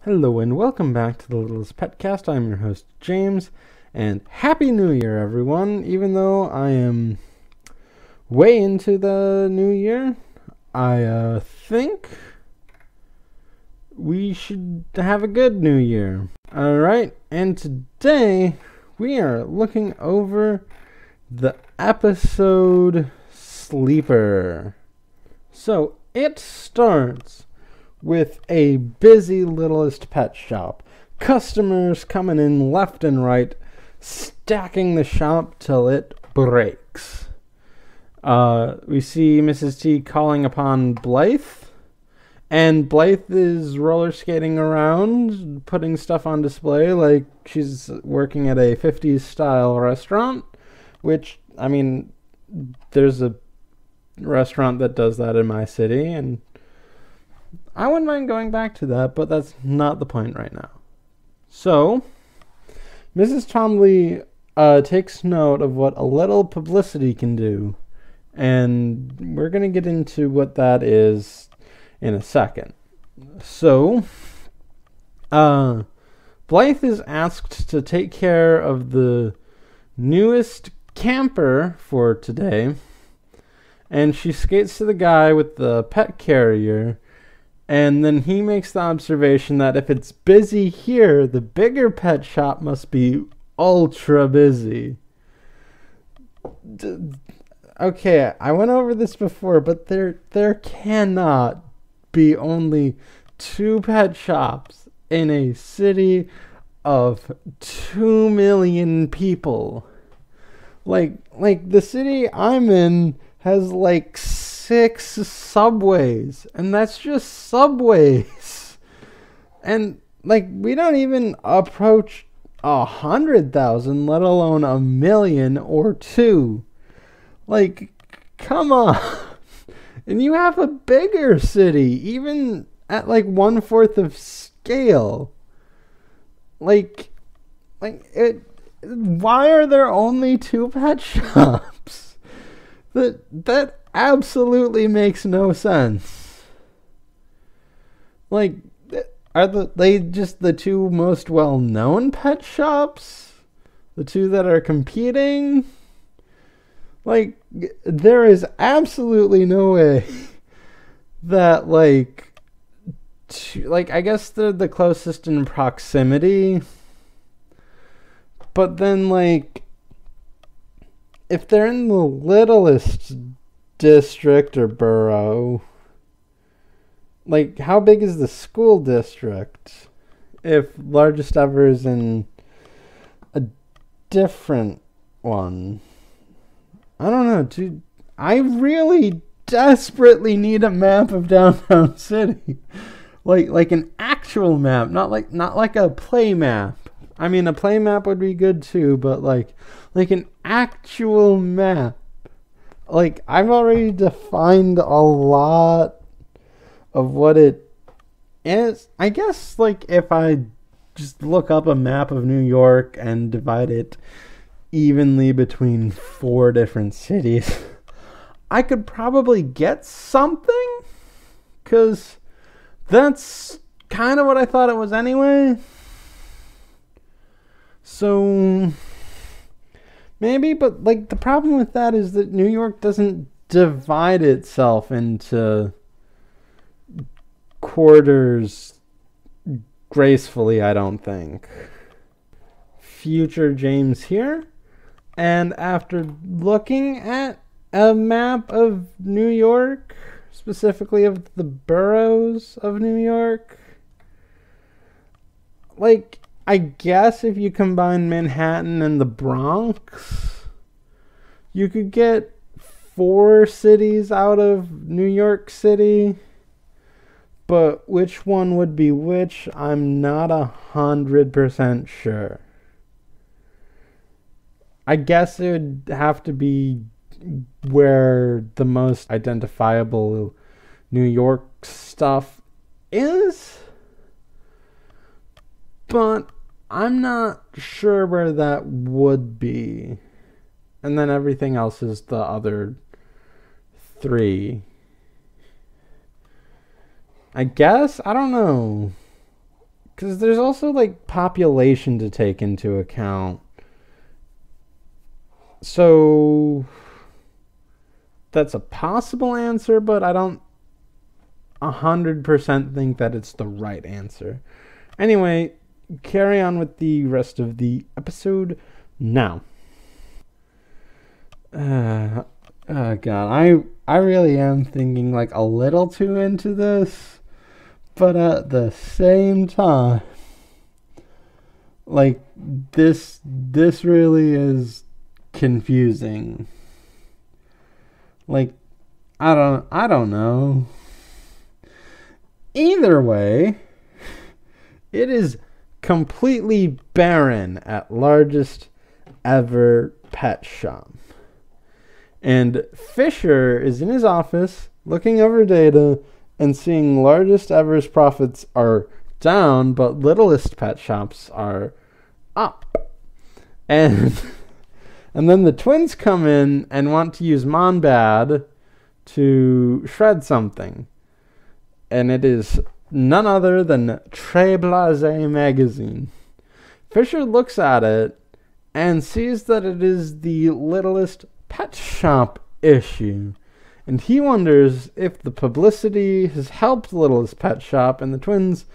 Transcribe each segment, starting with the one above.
Hello and welcome back to the Littlest PetCast. I'm your host, James, and Happy New Year, everyone. Even though I am way into the new year, I think we should have a good new year. Alright, and today we are looking over the episode Sleeper. So, it starts with a busy Littlest Pet Shop. Customers coming in left and right, stacking the shop till it breaks. We see Mrs. T calling upon Blythe, and Blythe is roller skating around, putting stuff on display like she's working at a 50s style restaurant, which, I mean, there's a restaurant that does that in my city, and I wouldn't mind going back to that, but that's not the point right now. So, Mrs. Tomley takes note of what a little publicity can do, and we're going to get into what that is in a second. So, Blythe is asked to take care of the newest camper for today, and she skates to the guy with the pet carrier. And then he makes the observation that if it's busy here, the bigger pet shop must be ultra busy. Okay, I went over this before, but there cannot be only 2 pet shops in a city of 2 million people. Like the city I'm in has like 6 subways, and that's just subways. And like, we don't even approach 100,000, let alone 1,000,000 or 2. Like, come on. And you have a bigger city, even at like 1/4 of scale. Like it. Why are there only 2 pet shops? That absolutely makes no sense. Like, are they just the 2 most well-known pet shops? The 2 that are competing? Like, there is absolutely no way that, I guess they're the closest in proximity. But then, if they're in the littlest district or borough, how big is the school district if largest ever is in a different one? I don't know, dude. I really desperately need a map of downtown city. Like an actual map, not like a play map. I mean, a play map would be good too, but like an actual map. I've already defined a lot of what it is. I guess, if I just look up a map of New York and divide it evenly between 4 different cities, I could probably get something, because that's kind of what I thought it was anyway. So maybe, but the problem with that is that New York doesn't divide itself into quarters gracefully, I don't think. Future James here, and after looking at a map of New York, specifically of the boroughs of New York, I guess if you combine Manhattan and the Bronx, you could get 4 cities out of New York City. But which one would be which, I'm not 100% sure. I guess it would have to be where the most identifiable New York stuff is. But I'm not sure where that would be. And then everything else is the other 3. I guess? I don't know. because there's also like population to take into account. So that's a possible answer, but I don't 100% think that it's the right answer. Anyway, carry on with the rest of the episode now. God, I really am thinking like a little too into this, but at the same time, like this really is confusing. Like, I don't know. Either way, it is completely barren at largest ever pet shop. And Fisher is in his office looking over data and seeing largest ever's profits are down, but Littlest Pet Shops are up. And then the twins come in and want to use Monbad to shred something. And it is none other than Très Blasé magazine. Fisher looks at it and sees that it is the Littlest Pet Shop issue. And he wonders if the publicity has helped Littlest Pet Shop, and the twins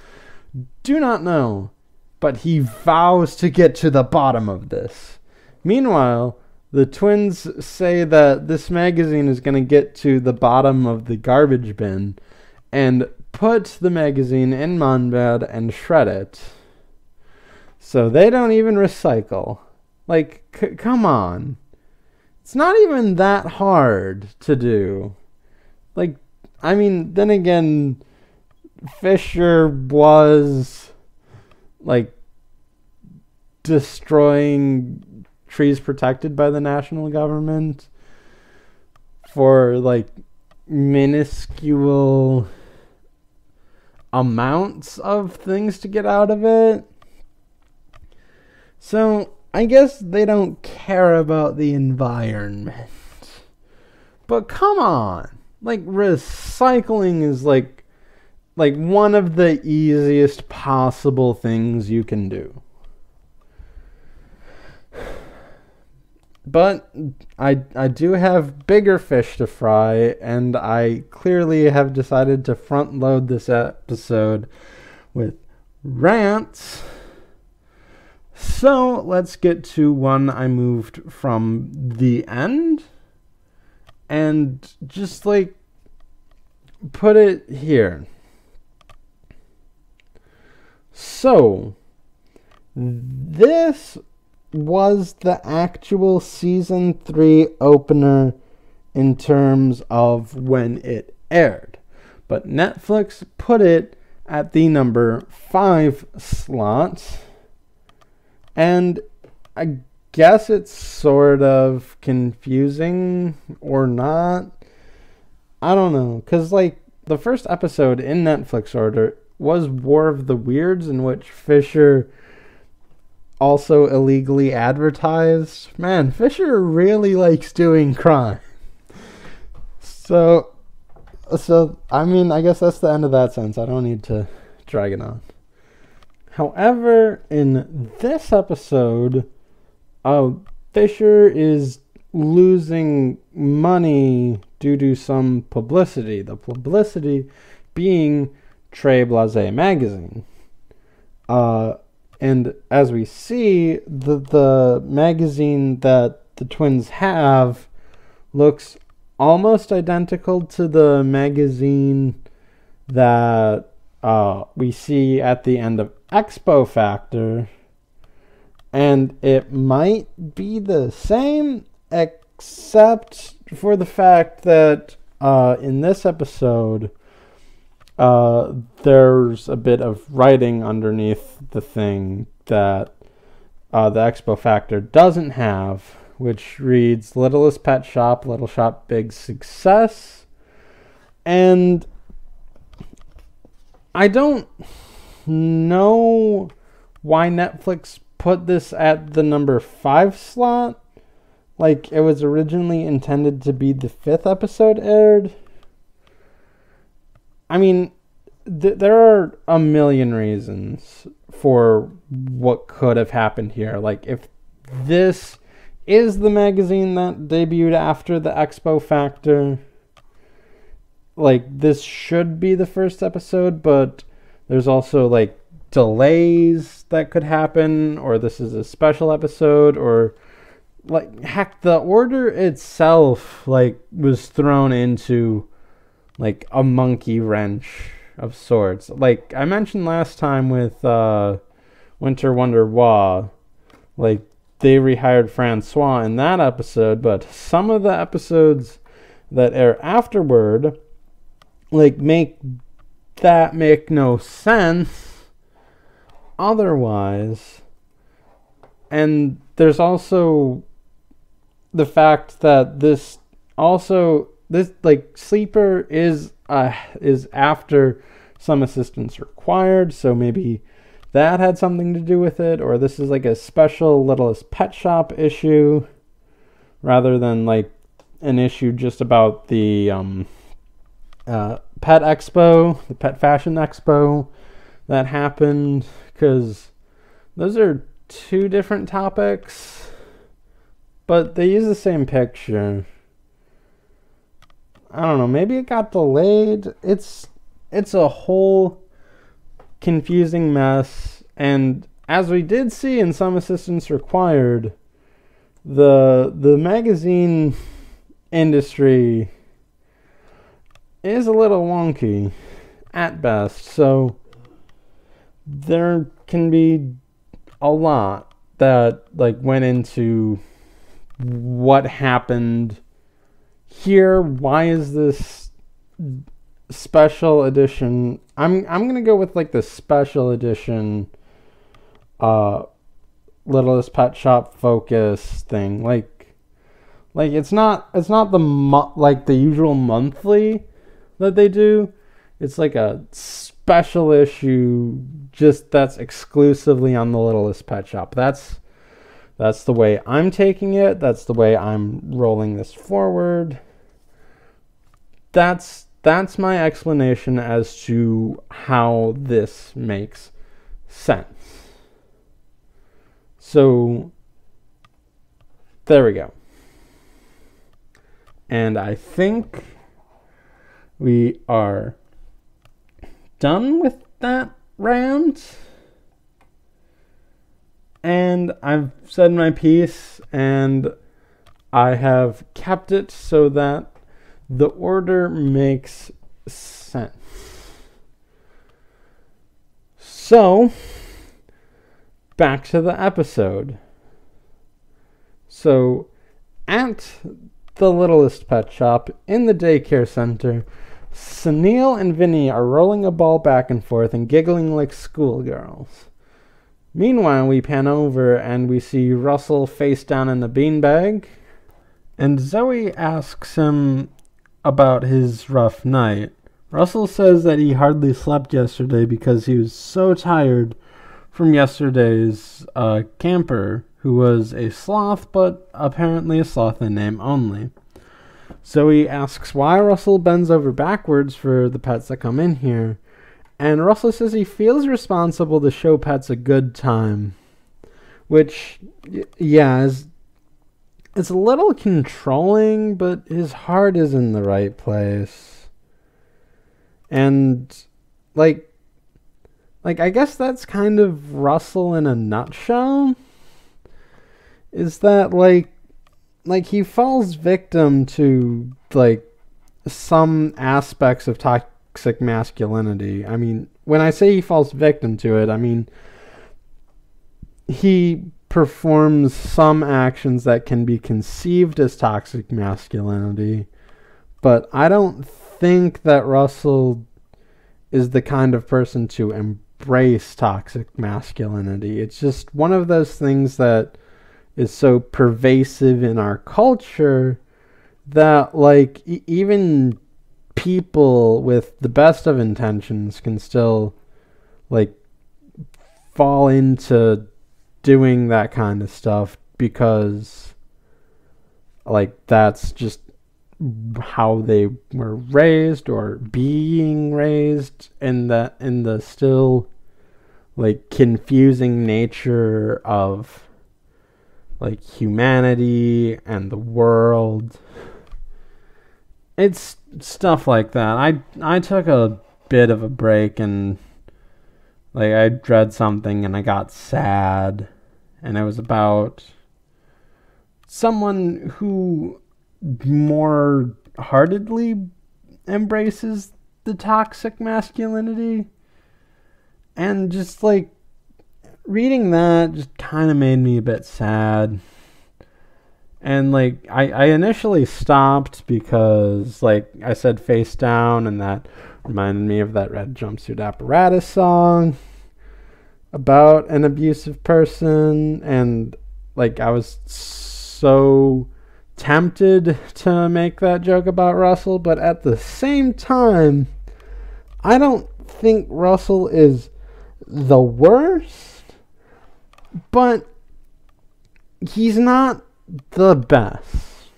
do not know. But he vows to get to the bottom of this. Meanwhile, the twins say that this magazine is going to get to the bottom of the garbage bin and put the magazine in Monbad and shred it. So they don't even recycle. Like, come on. It's not even that hard to do. Like, I mean, then again, Fisher was, like, destroying trees protected by the national government for, like, minuscule amounts of things to get out of it. So I guess they don't care about the environment. But come on. Like, recycling is like one of the easiest possible things you can do. But I do have bigger fish to fry, and I clearly have decided to front load this episode with rants. So let's get to one I moved from the end and just like put it here. So this was the actual season 3 opener in terms of when it aired, but Netflix put it at the number 5 slot. And I guess it's sort of confusing or not. I don't know. Because, like, the first episode in Netflix order was War of the Weirds, in which Fisher also illegally advertised. Man, Fisher really likes doing crime. So, I mean, I guess that's the end of that sentence. I don't need to drag it on. However, in this episode, Fisher is losing money due to some publicity. The publicity being Très Blasé magazine. And as we see, the magazine that the twins have looks almost identical to the magazine that we see at the end of Expo Factor, and it might be the same except for the fact that in this episode there's a bit of writing underneath the thing that the Expo Factor doesn't have, which reads Littlest Pet Shop, Little Shop Big Success. And I don't know why Netflix put this at the number 5 slot. Like, it was originally intended to be the 5th episode aired. I mean, there are a million reasons for what could have happened here. Like, if this is the magazine that debuted after the Expo Factor, like, this should be the first episode, but there's also, like, delays that could happen, or this is a special episode, or, like, heck, the order itself, like, was thrown into, like, a monkey wrench of sorts. Like I mentioned last time with Winter Wonder Wah, like, they rehired Francois in that episode, but some of the episodes that air afterward, like, make no sense otherwise. And there's also the fact that this like, Sleeper is after Some Assistance Required, so maybe that had something to do with it, or this is like a special Littlest Pet Shop issue rather than like an issue just about the Pet Expo, the Pet Fashion Expo that happened, because those are two different topics, but they use the same picture. I don't know, maybe it got delayed. It's a whole confusing mess, and as we did see in Some Assistance Required, the magazine industry is a little wonky at best, so there can be a lot that, like, went into what happened here. Why is this special edition? I'm gonna go with, like, the special edition Littlest Pet Shop focus thing. Like it's not the usual monthly that they do. It's like a special issue just that's exclusively on the Littlest Pet Shop. That's the way I'm taking it. That's the way I'm rolling this forward. That's my explanation as to how this makes sense. So, there we go. And I think we are done with that rant. And I've said my piece, and I have kept it so that the order makes sense. So, back to the episode. So, at the Littlest Pet Shop in the daycare center, Sunil and Vinny are rolling a ball back and forth and giggling like schoolgirls. Meanwhile, we pan over and we see Russell face down in the beanbag, and Zoe asks him about his rough night. Russell says that he hardly slept yesterday because he was so tired from yesterday's camper, who was a sloth, but apparently a sloth in name only. Zoe asks why Russell bends over backwards for the pets that come in here, and Russell says he feels responsible to show pets a good time, which, yeah, it's a little controlling, but his heart is in the right place. And, like, I guess that's kind of Russell in a nutshell. Is that, like he falls victim to, like, some aspects of toxic masculinity. I mean, when I say he falls victim to it, I mean he performs some actions that can be conceived as toxic masculinity, but I don't think that Russell is the kind of person to embrace toxic masculinity. It's just one of those things that is so pervasive in our culture that, like, even people with the best of intentions can still, like, fall into doing that kind of stuff because, like, that's just how they were raised or being raised in the still like confusing nature of like humanity and the world. It's stuff like that. I took a bit of a break and like I read something and I got sad, and it was about someone who more heartedly embraces the toxic masculinity, and just like reading that just kind of made me a bit sad. And like I initially stopped because like I said face down, and that reminded me of that Red Jumpsuit Apparatus song about an abusive person, and like I was so tempted to make that joke about Russell, but at the same time, I don't think Russell is the worst, but he's not the best.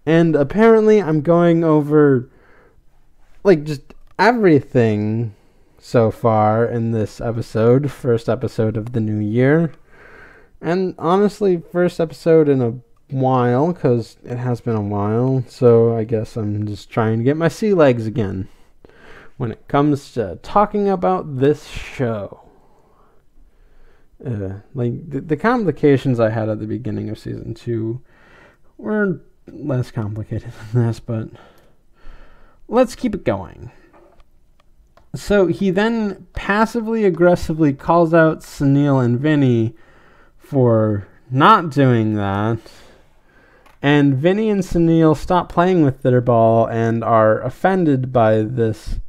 And apparently I'm going over like just everything so far in this episode, first episode of the new year. And honestly, first episode in a while, because it has been a while, so I guess I'm just trying to get my sea legs again when it comes to talking about this show. Like, the complications I had at the beginning of season 2 were less complicated than this, but let's keep it going. So he then passively aggressively calls out Sunil and Vinny for not doing that, and Vinny and Sunil stop playing with their ball and are offended by this,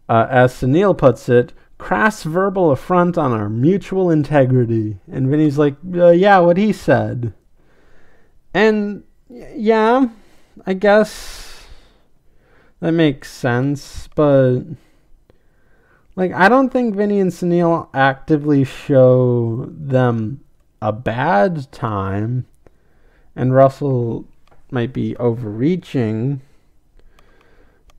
as Sunil puts it, crass verbal affront on our mutual integrity. And Vinny's like, yeah, what he said. And yeah, I guess that makes sense, but like I don't think Vinny and Sunil actively show them a bad time, and Russell might be overreaching,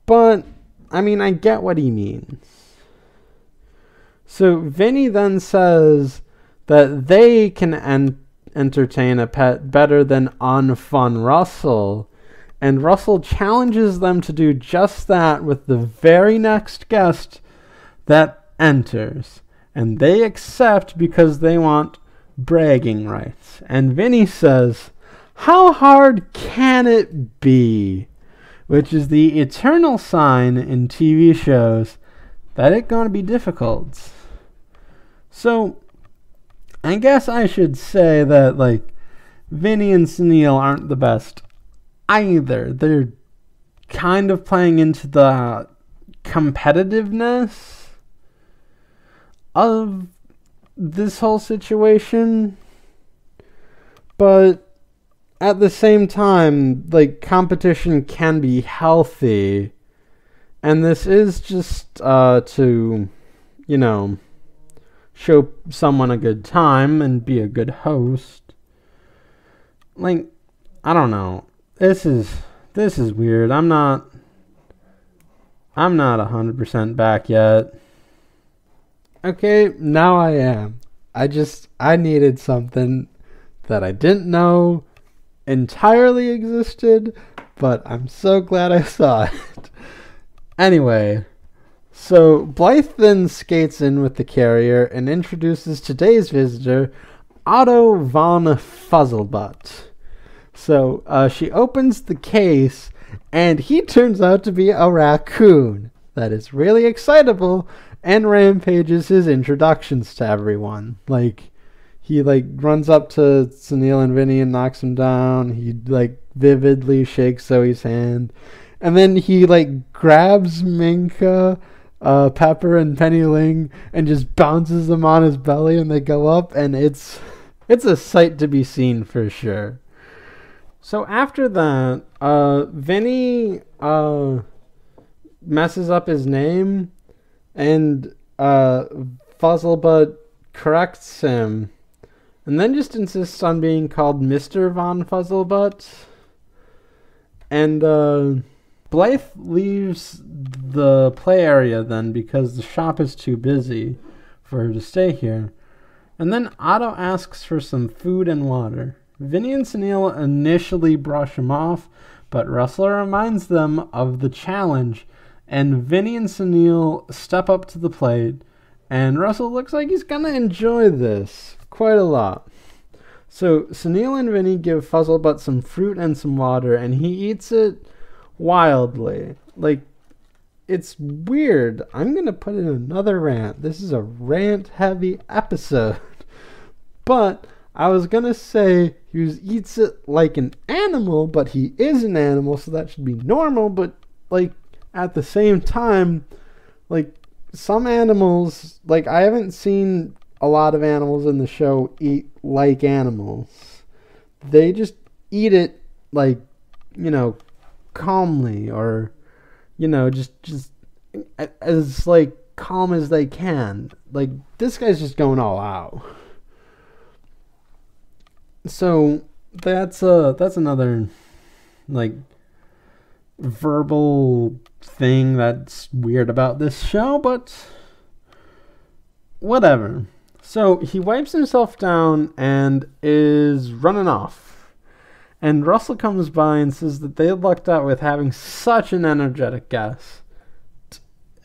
but I mean, I get what he means. So Vinny then says that they can entertain a pet better than unfun Russell, and Russell challenges them to do just that with the very next guest that enters, and they accept because they want bragging rights. And Vinny says, how hard can it be? Which is the eternal sign in TV shows that it's going to be difficult. So, I guess I should say that, like, Vinny and Sunil aren't the best either. They're kind of playing into the competitiveness of this whole situation. But at the same time, like, competition can be healthy. And this is just to, you know, show someone a good time and be a good host. Like, I don't know. This is weird. I'm not 100% back yet. Okay, now I am. I needed something that I didn't know entirely existed, but I'm so glad I saw it. Anyway, so Blythe then skates in with the carrier and introduces today's visitor, Otto Von Fuzzlebutt. So she opens the case, and he turns out to be a raccoon that is really excitable and rampages his introductions to everyone. Like, he like runs up to Sunil and Vinny and knocks him down. He like vividly shakes Zoe's hand, and then he like grabs Minka, Pepper, and Penny Ling and just bounces them on his belly, and they go up, and it's a sight to be seen for sure. So after that, Vinny messes up his name, and Fuzzlebutt corrects him, and then just insists on being called Mr. Von Fuzzlebutt. And Blythe leaves the play area then because the shop is too busy for her to stay here. And then Otto asks for some food and water. Vinnie and Sunil initially brush him off, but Russell reminds them of the challenge, and Vinnie and Sunil step up to the plate, and Russell looks like he's gonna enjoy this quite a lot. So Sunil and Vinnie give Fuzzlebutt some fruit and some water, and he eats it wildly. Like, it's weird. I'm gonna put in another rant. This is a rant-heavy episode. But I was gonna say he eats it like an animal, but he is an animal, so that should be normal. But, like, at the same time, like, some animals, like, I haven't seen a lot of animals in the show eat like animals. They just eat it, like, you know, calmly, or, you know, just as, like, calm as they can. Like, this guy's just going all out. So that's another, like, verbal thing that's weird about this show, but whatever. So he wipes himself down and is running off. And Russell comes by and says that they lucked out with having such an energetic guest.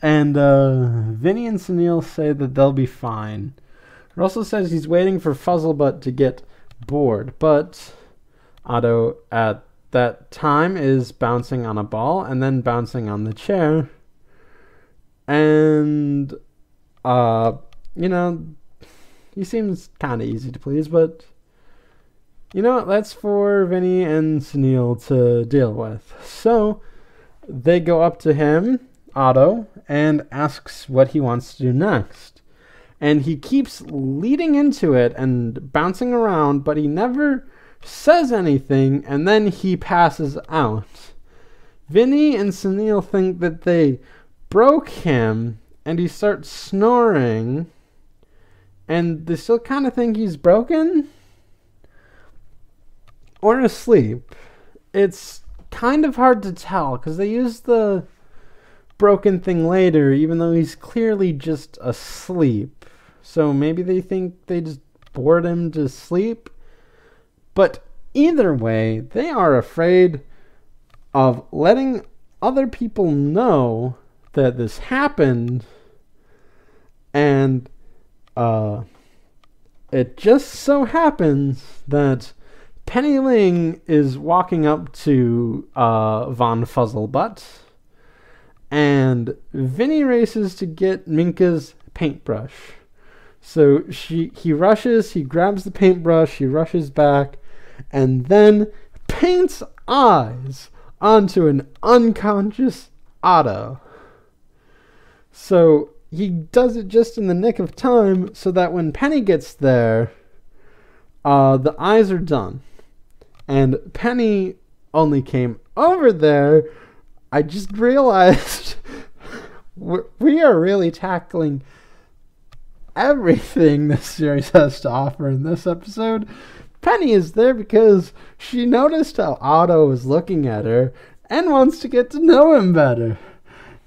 And Vinnie and Sunil say that they'll be fine. Russell says he's waiting for Fuzzlebutt to get bored, but Otto at that time is bouncing on a ball and then bouncing on the chair. And, you know, he seems kind of easy to please, but, you know, that's for Vinnie and Sunil to deal with. So they go up to him, Otto, and asks what he wants to do next. And he keeps leading into it and bouncing around, but he never says anything, and then he passes out. Vinnie and Sunil think that they broke him, and he starts snoring, and they still kind of think he's broken or asleep. It's kind of hard to tell, because they use the broken thing later, even though he's clearly just asleep. So maybe they think they just bored him to sleep. But either way, they are afraid of letting other people know that this happened. And it just so happens that Penny Ling is walking up to Von Fuzzlebutt. And Vinnie races to get Minka's paintbrush. So he rushes, he grabs the paintbrush, he rushes back, and then paints eyes onto an unconscious Otto. So he does it just in the nick of time, so that when Penny gets there, the eyes are done. And Penny only came over there. I just realized we are really tackling everything this series has to offer in this episode. Penny is there because she noticed how Otto was looking at her and wants to get to know him better.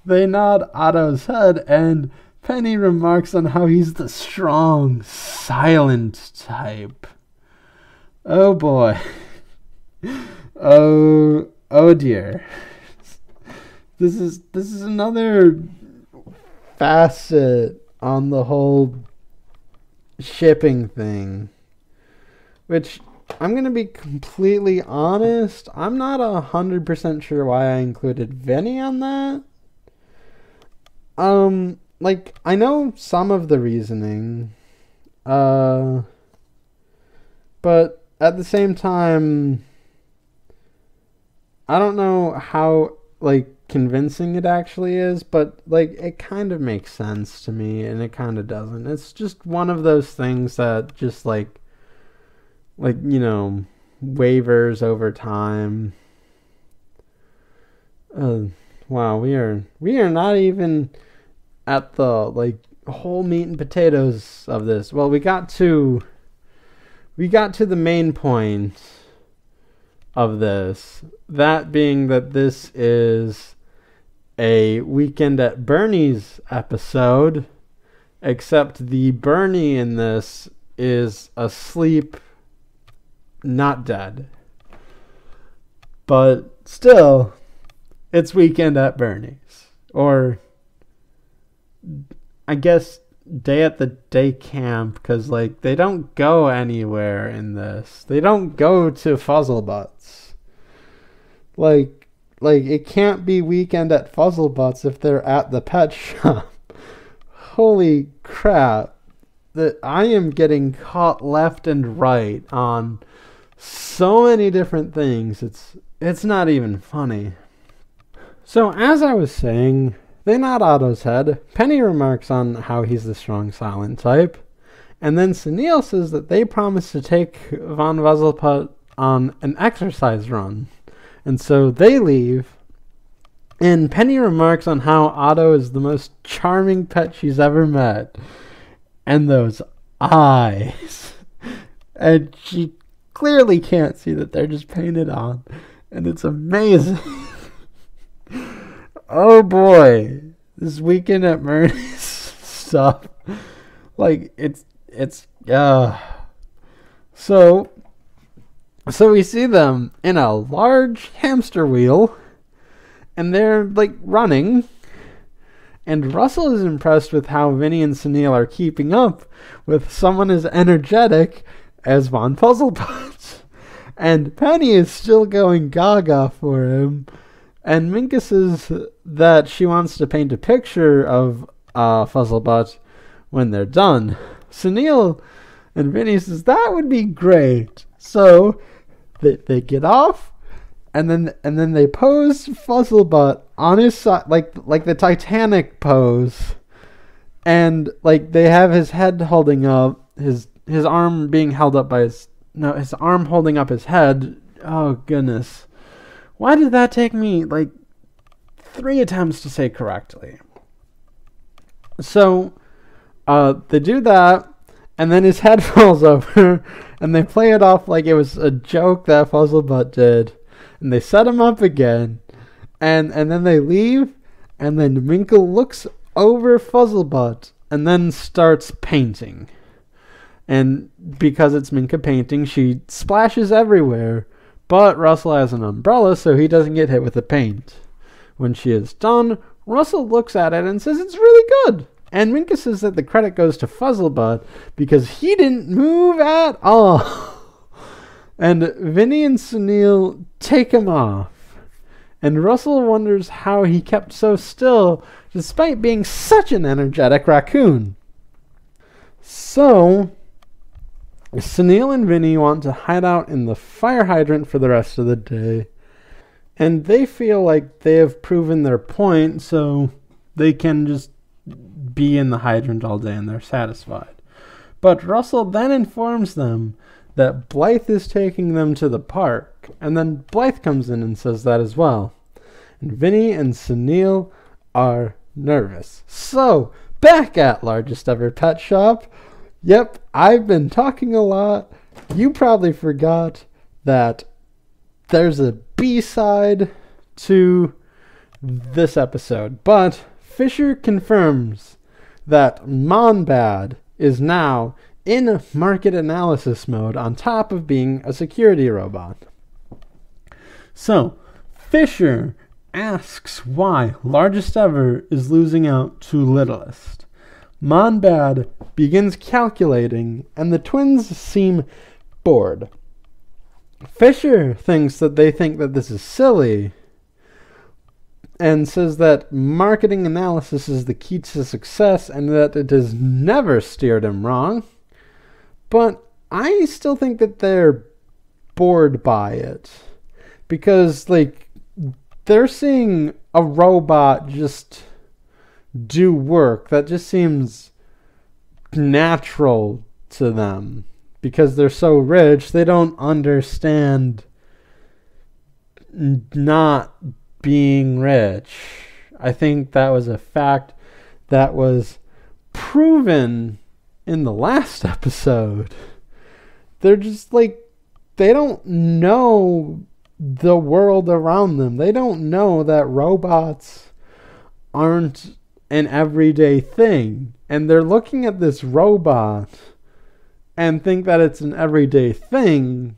They nod Otto's head, and Penny remarks on how he's the strong, silent type. Oh boy. Oh dear. This is another facet on the whole shipping thing, which, I'm going to be completely honest, I'm not 100% sure why I included Vinnie on that. Like, I know some of the reasoning, but at the same time, I don't know how, like, convincing it actually is, but, like, it kind of makes sense to me, and it kind of doesn't. It's just one of those things that just, like, you know, wavers over time. Wow, we are not even at the, like, whole meat and potatoes of this. Well, we got to the main point of this. That being that this is a Weekend at Bernie's episode, except the Bernie in this is asleep, not dead. But still, it's Weekend at Bernie's. Or, I guess, day at the day camp, because, like, they don't go anywhere in this. They don't go to Fuzzlebutts. Like, it can't be Weekend at Fuzzlebutts if they're at the pet shop. Holy crap. That I am getting caught left and right on so many different things. It's not even funny. So as I was saying, they nod Otto's head. Penny remarks on how he's the strong silent type. And then Sunil says that they promised to take Von Fuzzlebutt on an exercise run. And so they leave. And Penny remarks on how Otto is the most charming pet she's ever met. And those eyes. And she clearly can't see that they're just painted on. And it's amazing. Oh boy. This Weekend at Bernie's stuff. Like, it's So we see them in a large hamster wheel. And they're, like, running. And Russell is impressed with how Vinnie and Sunil are keeping up with someone as energetic as Von Fuzzlebutt. And Penny is still going gaga for him. And Minka says that she wants to paint a picture of Fuzzlebutt when they're done. Sunil and Vinnie says that would be great. So they get off. And then they pose Fuzzlebutt on his side, like the Titanic pose, and like they have his head holding up, his arm being held up by his arm holding up his head. Oh goodness, why did that take me like 3 attempts to say correctly? So they do that, and then his head falls over, and they play it off like it was a joke that Fuzzlebutt did. And they set him up again. And then they leave. And then Minka looks over Fuzzlebutt. And then starts painting. And because it's Minka painting, she splashes everywhere. But Russell has an umbrella, so he doesn't get hit with the paint. When she is done, Russell looks at it and says it's really good. And Minka says that the credit goes to Fuzzlebutt because he didn't move at all. And Vinnie and Sunil take him off. And Russell wonders how he kept so still despite being such an energetic raccoon. So, Sunil and Vinnie want to hide out in the fire hydrant for the rest of the day. And they feel like they have proven their point, so they can just be in the hydrant all day and they're satisfied. But Russell then informs them that Blythe is taking them to the park, and then Blythe comes in and says that as well. And Vinnie and Sunil are nervous. So, back at Largest Ever Pet Shop. Yep, I've been talking a lot. You probably forgot that there's a B-side to this episode, but Fisher confirms that Monbad is now in market analysis mode on top of being a security robot. So, Fisher asks why Largest Ever is losing out to Littlest. Monbad begins calculating, and the twins seem bored. Fisher thinks that they think that this is silly, and says that marketing analysis is the key to success, and that it has never steered him wrong. But I still think that they're bored by it. Because, like, they're seeing a robot just do work that just seems natural to them. Because they're so rich, they don't understand not being rich. I think that was a fact that was proven in the last episode. They're just like, they don't know the world around them. They don't know that robots aren't an everyday thing. And they're looking at this robot and think that it's an everyday thing.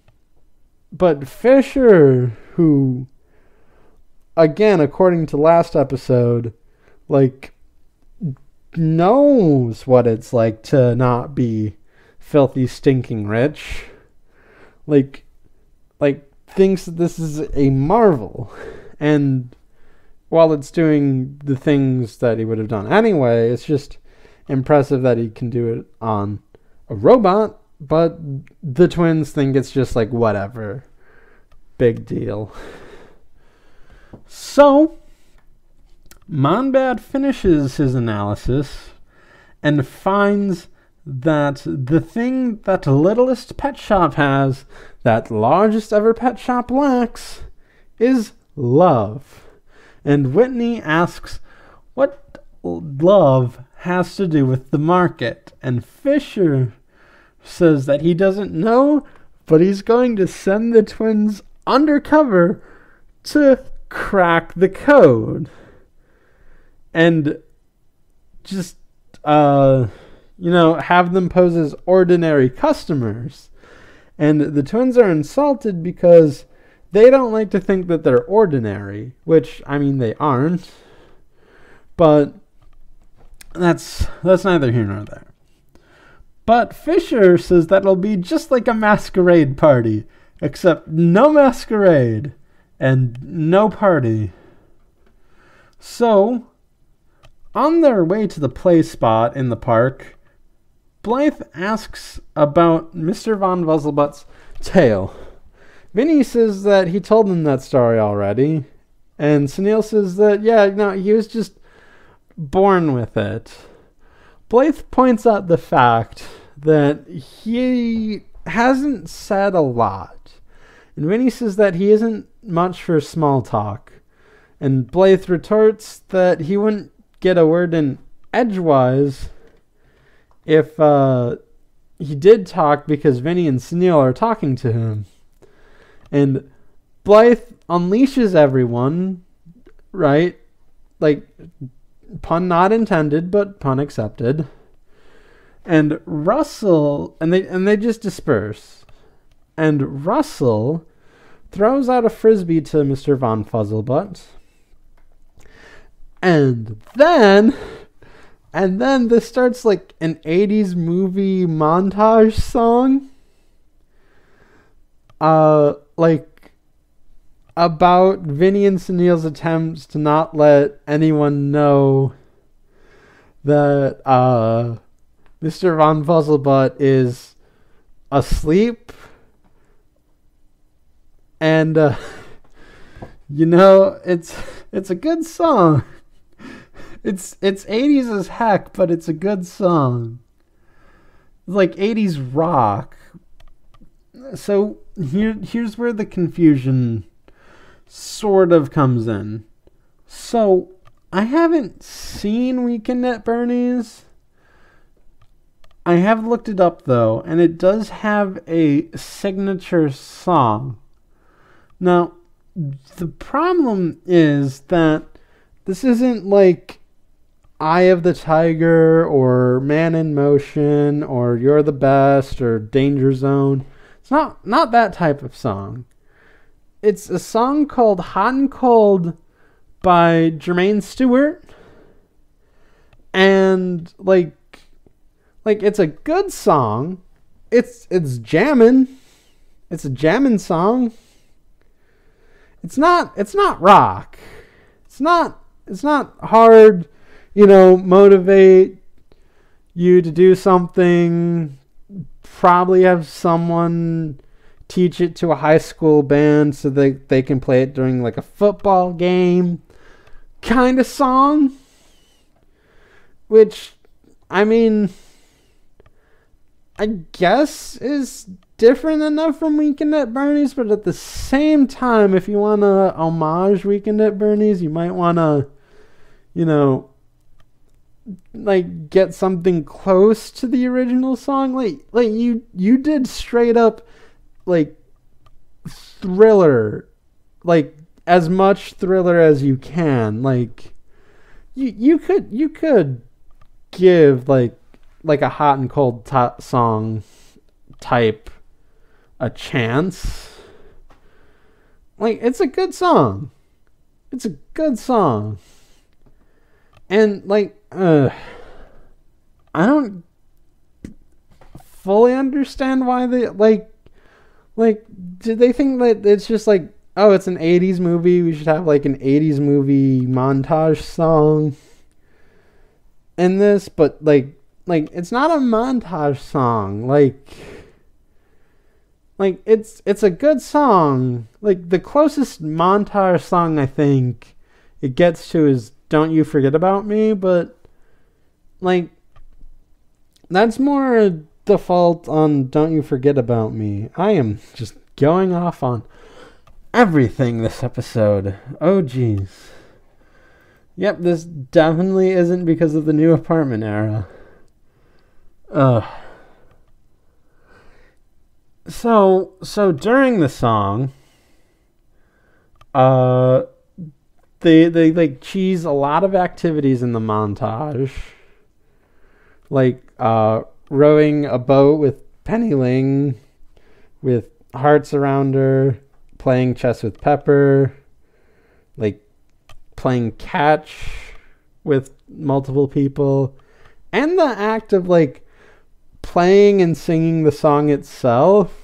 But Fisher, who, again, according to last episode, like, knows what it's like to not be filthy, stinking rich, like thinks that this is a marvel. And while it's doing the things that he would have done anyway, it's just impressive that he can do it on a robot. But the twins think it's just like, whatever, big deal. So Monbad finishes his analysis and finds that the thing that Littlest Pet Shop has, that largest ever pet shop lacks, is love. And Whitney asks what love has to do with the market. And Fisher says that he doesn't know, but he's going to send the twins undercover to crack the code. And just, have them pose as ordinary customers. And the twins are insulted because they don't like to think that they're ordinary, which, I mean, they aren't. But that's neither here nor there. But Fisher says that it'll be just like a masquerade party, except no masquerade and no party. So, on their way to the play spot in the park, Blythe asks about Mr. Von Fuzzlebutt's tail. Vinny says that he told them that story already. And Sunil says that, he was just born with it. Blythe points out the fact that he hasn't said a lot. And Vinny says that he isn't much for small talk. And Blythe retorts that he wouldn't get a word in edgewise if he did talk, because Vinny and Sunil are talking to him. And Blythe unleashes everyone, right? Like, pun not intended, but pun accepted. And Russell, and they just disperse. And Russell throws out a frisbee to Mr. Von Fuzzlebutt. And then this starts like an 80s movie montage song. Like about Vinny and Sunil's attempts to not let anyone know that Mr. Von Fuzzlebutt is asleep. And it's a good song. It's 80s as heck, but it's a good song. It's like 80s rock. So here's where the confusion sort of comes in. So I haven't seen Weekend at Bernie's. I have looked it up though, and it does have a signature song. Now, the problem is that this isn't like Eye of the Tiger or Man in Motion or You're the Best or Danger Zone. It's not that type of song. It's a song called Hot and Cold by Jermaine Stewart. And like it's a good song. It's jamming. It's a jamming song. It's not rock. It's not hard, motivate you to do something. Probably have someone teach it to a high school band so they can play it during like a football game kind of song. Which, I mean, I guess is different enough from Weekend at Bernie's, but at the same time, if you want to homage Weekend at Bernie's, you might want to, like get something close to the original song. Like you did straight up like Thriller like as much Thriller as you can. Like you could give like a Hot and Cold song type a chance. Like, it's a good song. It's a good song. And like I don't fully understand why they like did they think that it's just like, oh, it's an 80s movie, we should have like an 80s movie montage song in this, but like it's not a montage song. Like it's a good song. Like the closest montage song I think it gets to is Don't You Forget About Me, but like that's more a default on Don't You Forget About Me. I am just going off on everything this episode. Oh geez. Yep, this definitely isn't because of the new apartment era. So during the song, they like cheese a lot of activities in the montage, like rowing a boat with Penny Ling, with hearts around her, playing chess with Pepper, like playing catch with multiple people, and the act of like playing and singing the song itself.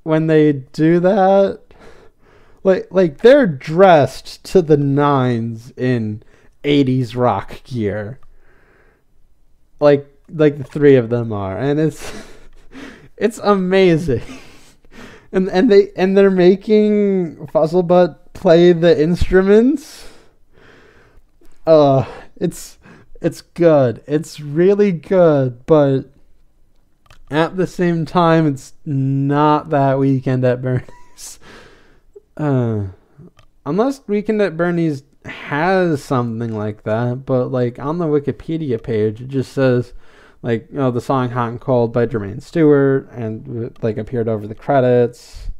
When they do that, like they're dressed to the nines in 80s rock gear. Like the three of them are, and it's amazing. And they're making Fuzzlebutt play the instruments. It's good. It's really good, but at the same time, it's not that Weekend at Bernie's. Unless Weekend at Bernie's has something like that, but like on the Wikipedia page, it just says like, you know, the song Hot and Cold by Jermaine Stewart, and like appeared over the credits.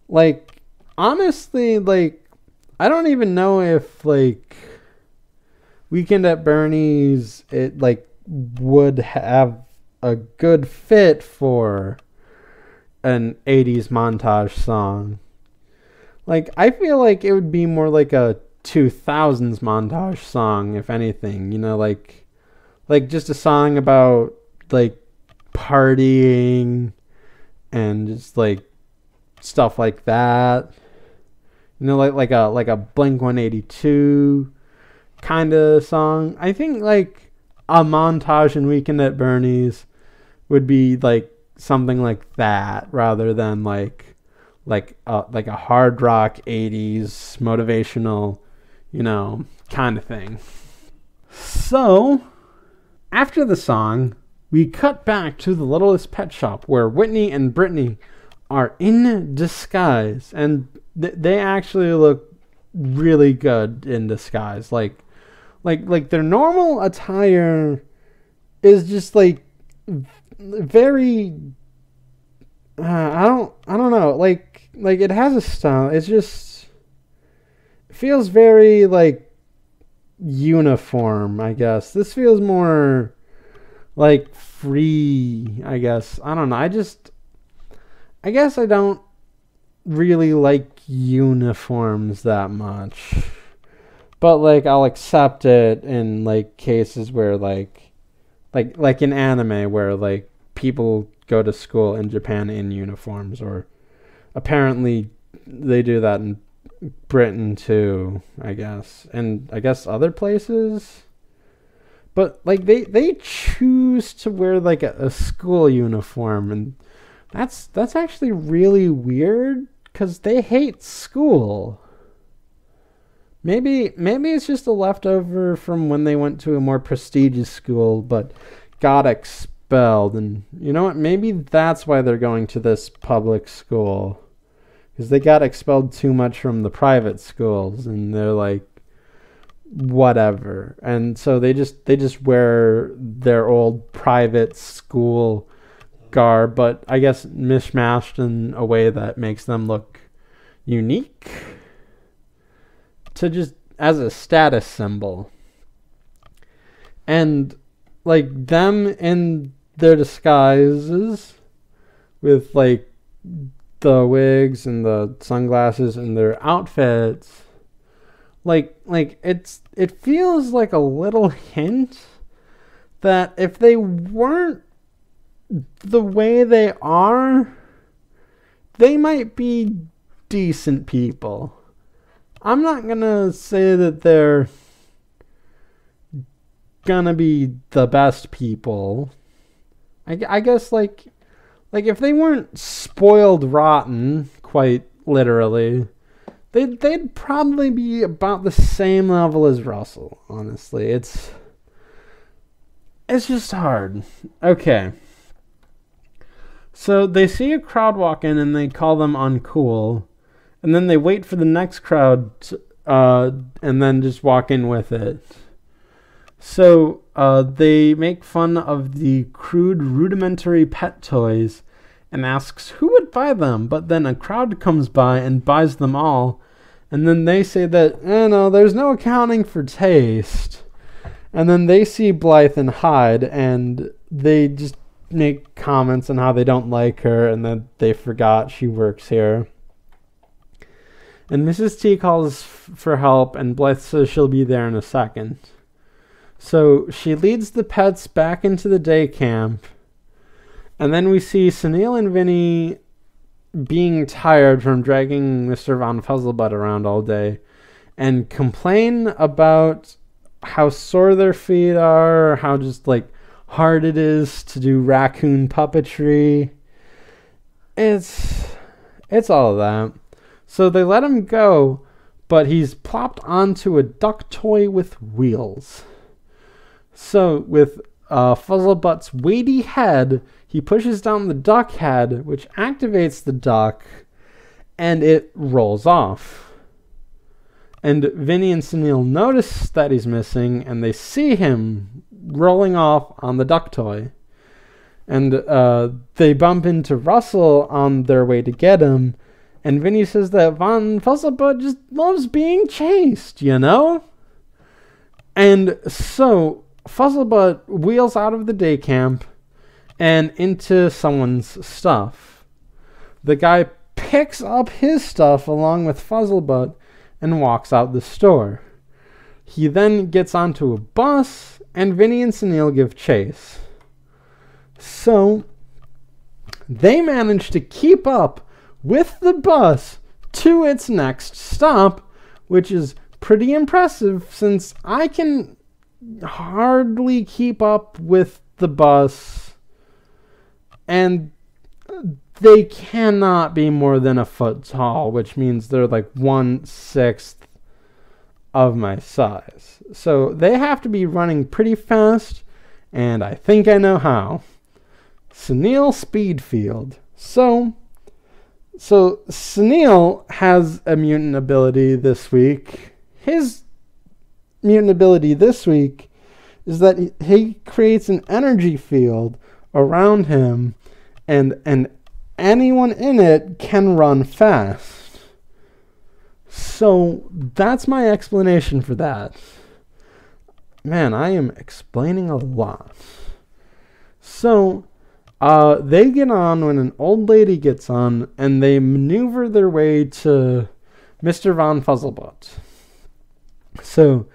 Like, honestly, like, I don't even know if like Weekend at Bernie's, it like would have a good fit for an 80s montage song. Like, I feel like it would be more like a 2000s montage song, if anything, you know, like just a song about like partying and just like stuff like that, you know, like a Blink-182 kind of song. I think like a montage in Weekend at Bernie's would be like something like that, rather than like a hard rock 80s motivational, you know, kind of thing. So after the song, we cut back to the Littlest Pet Shop, where Whitney and Brittany are in disguise, and they actually look really good in disguise. Like their normal attire is just like very I don't know, like it has a style. It's just, it feels very like uniform, I guess. This feels more like free, I guess. I don't know. I guess I don't really like uniforms that much. But like I'll accept it in like cases where like in anime, where like people go to school in Japan in uniforms, or apparently they do that in Britain too, I guess, and I guess other places. But like they choose to wear like a school uniform, and that's actually really weird, because they hate school. Maybe it's just a leftover from when they went to a more prestigious school but got expelled. And you know what? Maybe that's why they're going to this public school, because they got expelled too much from the private schools, and they're like, whatever. And so they just wear their old private school garb, but I guess mishmashed in a way that makes them look unique. to just as a status symbol. And like them in their disguises with like the wigs and the sunglasses and their outfits, like it feels like a little hint that if they weren't the way they are, they might be decent people. I'm not gonna say that they're gonna be the best people. I guess like if they weren't spoiled rotten, quite literally, they'd probably be about the same level as Russell. Honestly, it's just hard. Okay. So they see a crowd walk in and they call them uncool. And then they wait for the next crowd to, and then just walk in with it. So they make fun of the crude, rudimentary pet toys and asks who would buy them. But then a crowd comes by and buys them all. And then they say that, no, there's no accounting for taste. And then they see Blythe and Hyde, and they just make comments on how they don't like her and that they forgot she works here. And Mrs. T calls for help, and Blythe says she'll be there in a second. So she leads the pets back into the day camp, and then we see Sunil and Vinny being tired from dragging Mr. Von Fuzzlebutt around all day, and complain about how sore their feet are, how just like hard it is to do raccoon puppetry. It's all of that. So they let him go, but he's plopped onto a duck toy with wheels. So with Fuzzlebutt's weighty head, he pushes down the duck head, which activates the duck, and it rolls off. And Vinny and Sunil notice that he's missing, and they see him rolling off on the duck toy. And they bump into Russell on their way to get him, and Vinny says that Von Fuzzlebutt just loves being chased, you know? And so Fuzzlebutt wheels out of the day camp and into someone's stuff. The guy picks up his stuff along with Fuzzlebutt and walks out the store. He then gets onto a bus, and Vinny and Sunil give chase. So they manage to keep up with the bus to its next stop, which is pretty impressive since I can hardly keep up with the bus, and they cannot be more than a foot tall, which means they're like 1/6 of my size. So they have to be running pretty fast, and I think I know how. Sunil Speedfield. So Sunil has a mutant ability this week. His mutant ability this week is that he creates an energy field around him, and anyone in it can run fast. So that's my explanation for that. Man, I am explaining a lot. So they get on when an old lady gets on, and they maneuver their way to Mr. Von Fuzzlebutt. So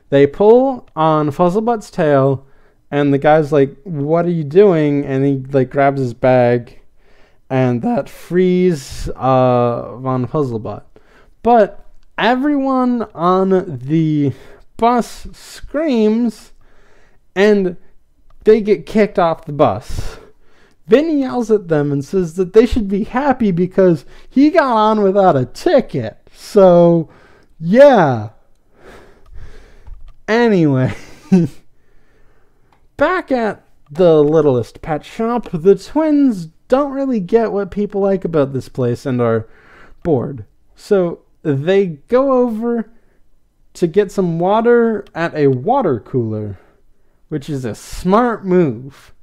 they pull on Fuzzlebutt's tail, and the guy's like, "What are you doing?" And he like grabs his bag, and that frees Von Fuzzlebutt. But everyone on the bus screams, and they get kicked off the bus. Vinny yells at them and says that they should be happy because he got on without a ticket. So, yeah. Anyway, back at the Littlest Pet Shop, the twins don't really get what people like about this place and are bored. So they go over to get some water at a water cooler, which is a smart move,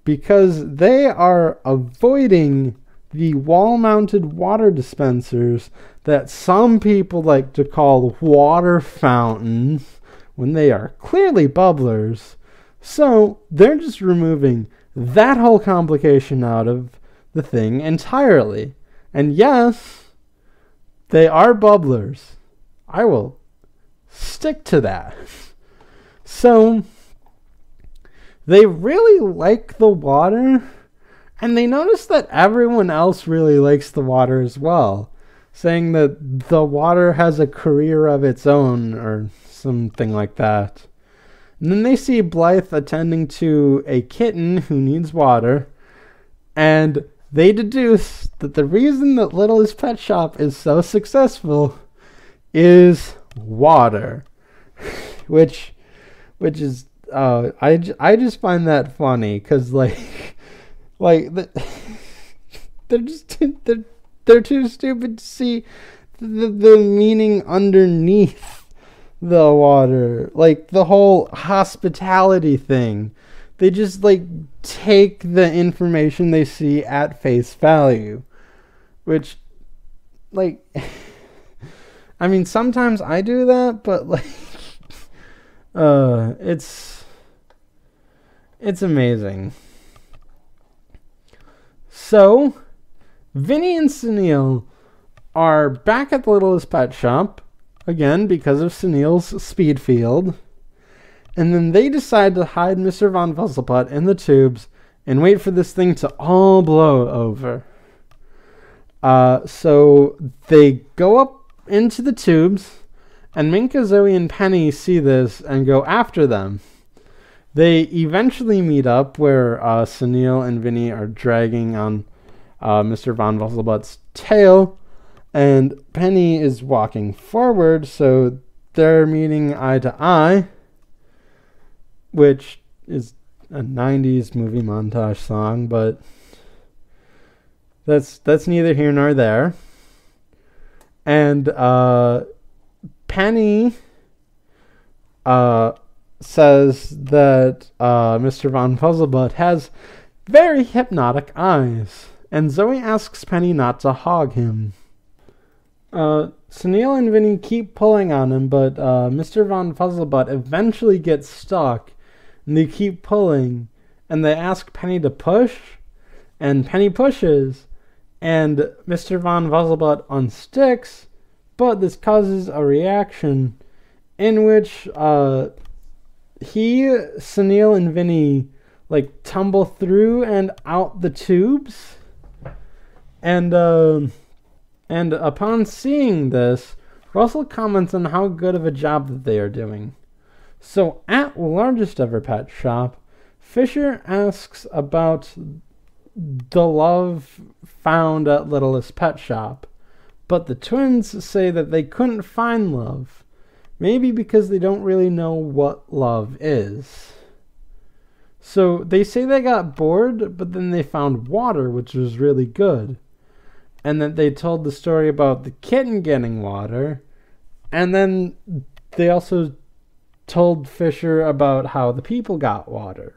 because they are avoiding the wall-mounted water dispensers that some people like to call water fountains when they are clearly bubblers. So they're just removing that whole complication out of the thing entirely. And yes, they are bubblers. I will stick to that. So they really like the water, and they notice that everyone else really likes the water as well, saying that the water has a career of its own or something like that. And then they see Blythe attending to a kitten who needs water, and they deduce that the reason that Littlest Pet Shop is so successful is water, which is I just find that funny because they're too stupid to see the meaning underneath the water, like the whole hospitality thing. They just take the information they see at face value, which I mean, sometimes I do that, but it's amazing. So Vinnie and Sunil are back at the Littlest Pet Shop again because of Sunil's speed field. And then they decide to hide Mr. Von Fuzzlebutt in the tubes and wait for this thing to all blow over. So they go up into the tubes, and Minka, Zoe, and Penny see this and go after them. They eventually meet up where Sunil and Vinnie are dragging on Mr. Von Fuzzlebutt's tail, and Penny is walking forward, so they're meeting eye to eye, which is a 90s movie montage song, but that's neither here nor there. And Penny says that Mr. Von Fuzzlebutt has very hypnotic eyes, and Zoe asks Penny not to hog him. Sunil and Vinnie keep pulling on him, but Mr. Von Fuzzlebutt eventually gets stuck, and they keep pulling, and they ask Penny to push, and Penny pushes, and Mr. Von Fuzzlebutt unsticks, but this causes a reaction in which Sunil and Vinnie tumble through and out the tubes, and upon seeing this, Russell comments on how good of a job that they are doing. So at Largest Ever Pet Shop, Fisher asks about the love found at Littlest Pet Shop, but the twins say that they couldn't find love, maybe because they don't really know what love is. So they say they got bored, but then they found water, which was really good. And then they told the story about the kitten getting water, and then they also told Fisher about how the people got water.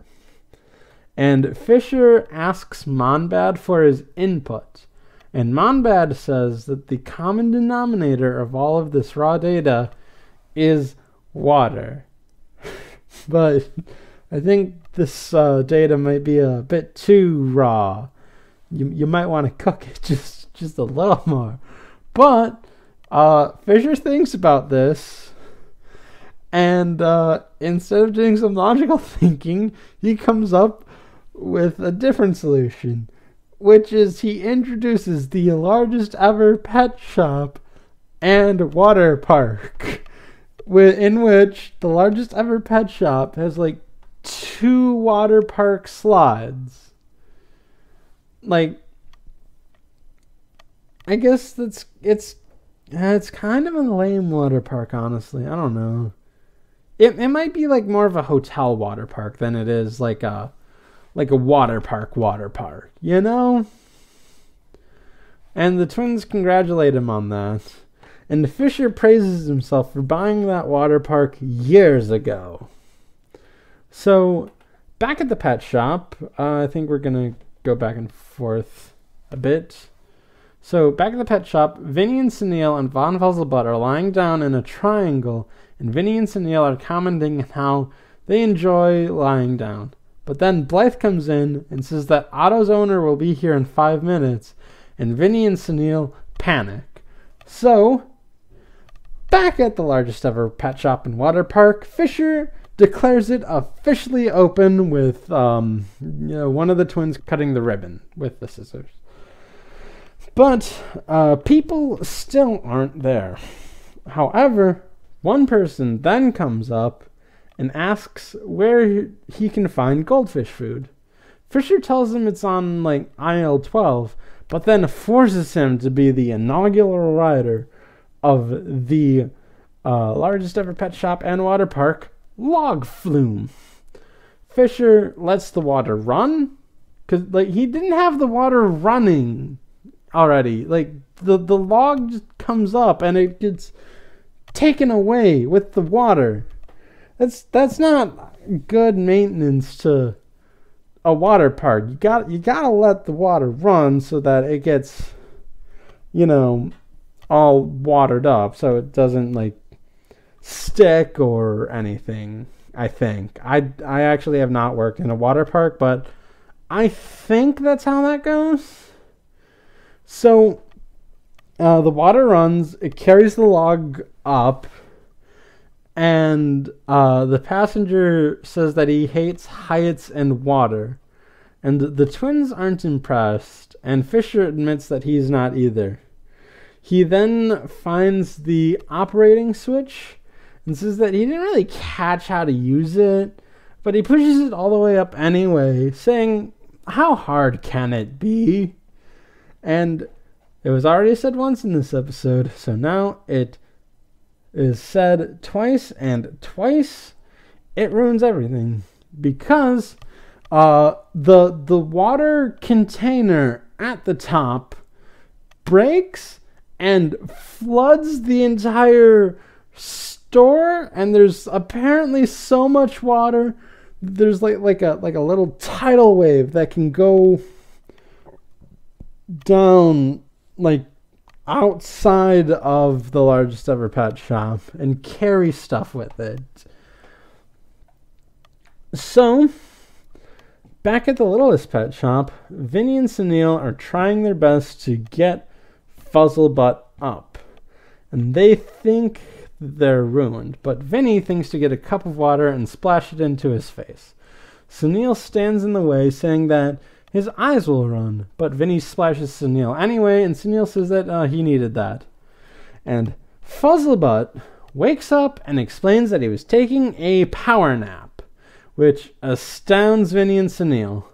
And Fisher asks Monbad for his input, and Monbad says that the common denominator of all of this raw data is water. But I think this data might be a bit too raw. You might want to cook it just a little more. But Fisher thinks about this, and instead of doing some logical thinking, he comes up with a different solution, which is he introduces the largest ever pet shop and water park, in which the largest ever pet shop has 2 water park slides. I guess it's kind of a lame water park, honestly. I don't know. It might be more of a hotel water park than it is like a water park, you know? And the twins congratulate him on that. And Fisher praises himself for buying that water park years ago. So, back at the pet shop, I think we're going to go back and forth a bit. So, back at the pet shop, Vinnie and Sunil and Von Fuzzlebutt are lying down in a triangle, and Vinnie and Sunil are commenting on how they enjoy lying down. But then Blythe comes in and says that Otto's owner will be here in 5 minutes, and Vinnie and Sunil panic. So, back at the largest ever pet shop and water park, Fisher declares it officially open with one of the twins cutting the ribbon with the scissors. But people still aren't there. However, one person then comes up and asks where he can find goldfish food. Fisher tells him it's on aisle 12, but then forces him to be the inaugural rider of the largest ever pet shop and water park, Log Flume. Fisher lets the water run, because he didn't have the water running already. The log just comes up and it gets taken away with the water. That's not good maintenance to a water park. You gotta let the water run so that it gets all watered up, so it doesn't stick or anything. I think I actually have not worked in a water park, but I think that's how that goes. So the water runs, it carries the log up, and the passenger says that he hates heights and water, and the twins aren't impressed, and Fisher admits that he's not either. He then finds the operating switch and says that he didn't really catch how to use it, but he pushes it all the way up anyway, saying, how hard can it be? And it was already said once in this episode, so now it is said twice, and twice it ruins everything, because the water container at the top breaks and floods the entire store, and there's apparently so much water, there's like a little tidal wave that can go down outside of the largest ever pet shop and carry stuff with it. So, back at the Littlest Pet Shop, Vinnie and Sunil are trying their best to get Fuzzlebutt up, and they think they're ruined, but Vinnie thinks to get a cup of water and splash it into his face. Sunil stands in the way, saying that his eyes will run, but Vinnie splashes Sunil anyway, and Sunil says that he needed that. And Fuzzlebutt wakes up and explains that he was taking a power nap, which astounds Vinnie and Sunil.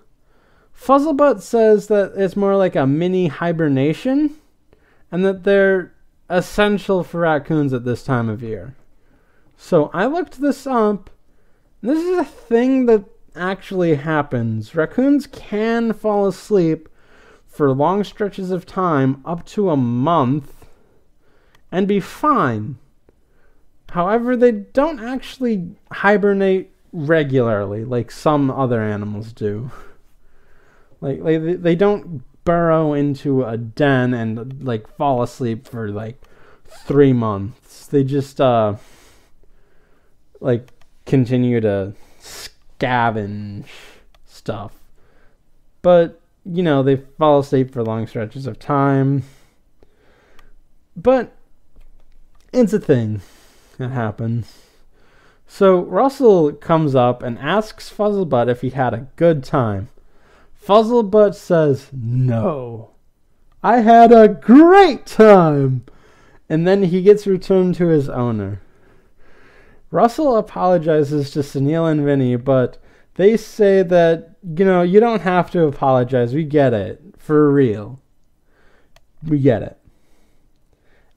Fuzzlebutt says that it's more like a mini hibernation, and that they're essential for raccoons at this time of year. So I looked this up, and this is a thing that actually happens. Raccoons can fall asleep for long stretches of time, up to a month, and be fine. However, they don't actually hibernate regularly like some other animals do. They don't burrow into a den and fall asleep for 3 months. They just continue to scavenge stuff. But they fall asleep for long stretches of time. But it's a thing that happens. So Russell comes up and asks Fuzzlebutt if he had a good time. Fuzzlebutt says, no, I had a great time. And then he gets returned to his owner. Russell apologizes to Sunil and Vinnie, but they say that, you don't have to apologize. We get it. For real. We get it.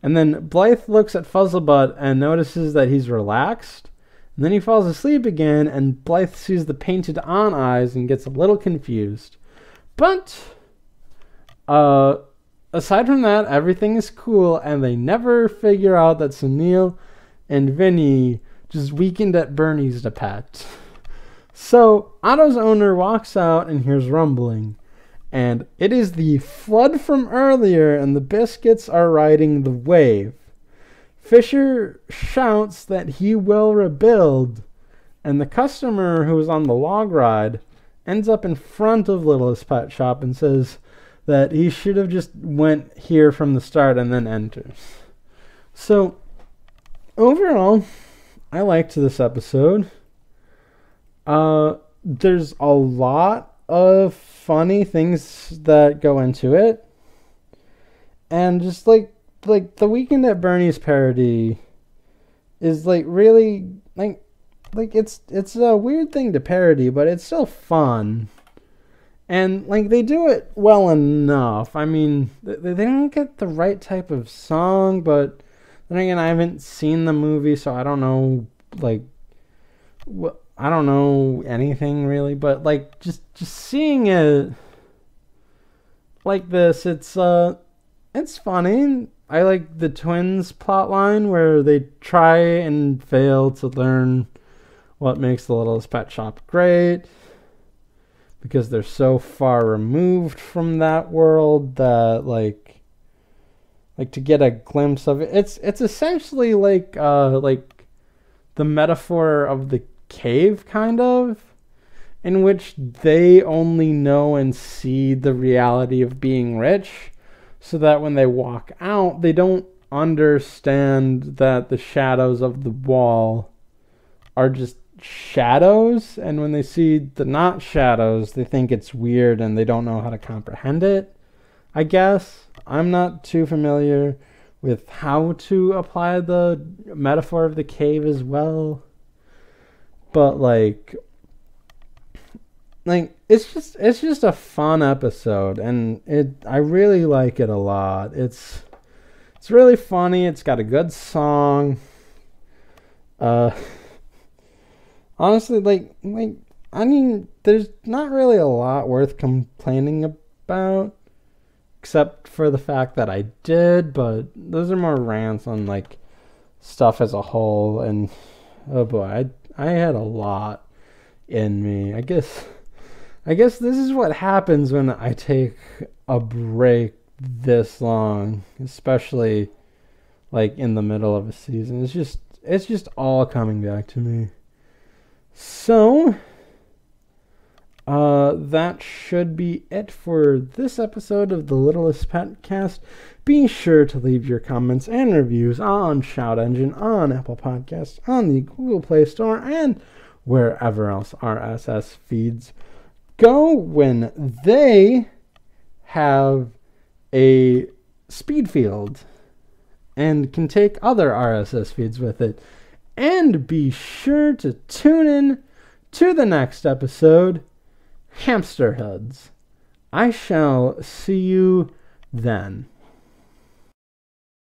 And then Blythe looks at Fuzzlebutt and notices that he's relaxed. And then he falls asleep again, and Blythe sees the painted on eyes and gets a little confused. But, aside from that, everything is cool, and they never figure out that Sunil and Vinnie just weakened at Bernie's to pet. So, Otto's owner walks out and hears rumbling. And it is the flood from earlier, and the Biskits are riding the wave. Fisher shouts that he will rebuild, and the customer who was on the log ride ends up in front of Littlest Pet Shop and says that he should have just went here from the start and then enters. So, overall, I liked this episode. There's a lot of funny things that go into it. And just like the Weekend at Bernie's parody is like really like it's a weird thing to parody, but it's still fun. And like they do it well enough. I mean, they don't get the right type of song, but then again, I haven't seen the movie, so I don't know I don't know anything really, but like just seeing it like this, it's funny. I like the twins plotline where they try and fail to learn what makes the Littlest Pet Shop great, because they're so far removed from that world that like to get a glimpse of it, it's essentially like the metaphor of the cave, kind of, in which they only know and see the reality of being rich, so that when they walk out, they don't understand that the shadows of the wall are just shadows, and when they see the not shadows, they think it's weird and they don't know how to comprehend it. I guess I'm not too familiar with how to apply the metaphor of the cave as well. But like it's just a fun episode, and I really like it a lot. It's really funny. It's got a good song. Honestly, I mean, there's not really a lot worth complaining about, except for the fact that I did, but those are more rants on like stuff as a whole, and oh boy, I had a lot in me. I guess this is what happens when I take a break this long, especially like in the middle of a season. It's just all coming back to me. So, that should be it for this episode of the Littlest PetCast. Be sure to leave your comments and reviews on Shout Engine, on Apple Podcasts, on the Google Play Store, and wherever else RSS feeds go when they have a speed field and can take other RSS feeds with it. And be sure to tune in to the next episode, Hamsterheads. I shall see you then.